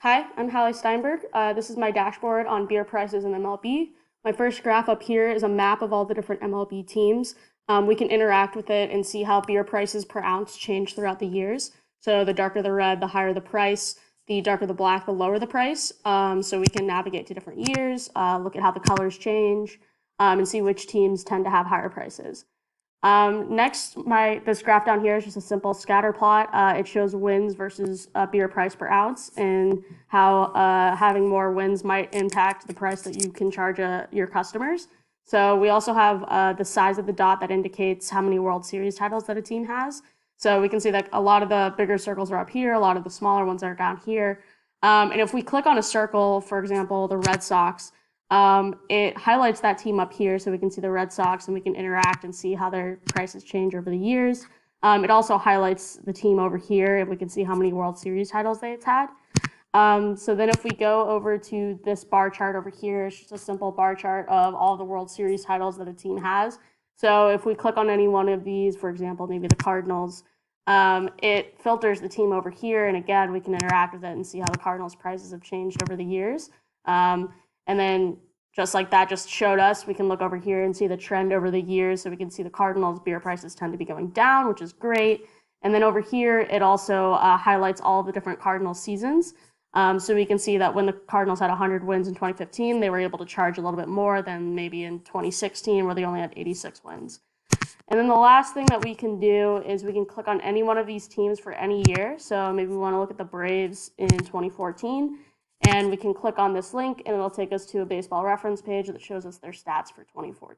Hi, I'm Hallie Steinberg. This is my dashboard on beer prices in MLB. My first graph up here is a map of all the different MLB teams. We can interact with it and see how beer prices per ounce change throughout the years. So the darker the red, the higher the price. The darker the black, the lower the price. So we can navigate to different years, look at how the colors change, and see which teams tend to have higher prices. Next, this graph down here is just a simple scatter plot. It shows wins versus beer price per ounce and how having more wins might impact the price that you can charge your customers. So we also have the size of the dot that indicates how many World Series titles that a team has. So we can see that a lot of the bigger circles are up here, a lot of the smaller ones are down here. And if we click on a circle, for example, the Red Sox, it highlights that team up here so we can see the Red Sox and we can interact and see how their prices change over the years. It also highlights the team over here and we can see how many World Series titles they've had. So then if we go over to this bar chart over here, it's just a simple bar chart of all the World Series titles that a team has. So if we click on any one of these, for example, maybe the Cardinals, it filters the team over here. And again, we can interact with it and see how the Cardinals prices have changed over the years. And then just like that just showed us, we can look over here and see the trend over the years. So we can see the Cardinals beer prices tend to be going down, which is great. And then over here, it also highlights all the different Cardinals seasons. So we can see that when the Cardinals had 100 wins in 2015, they were able to charge a little bit more than maybe in 2016, where they only had 86 wins. And then the last thing that we can do is we can click on any one of these teams for any year. So maybe we want to look at the Braves in 2014. And we can click on this link, and it'll take us to a baseball reference page that shows us their stats for 2014.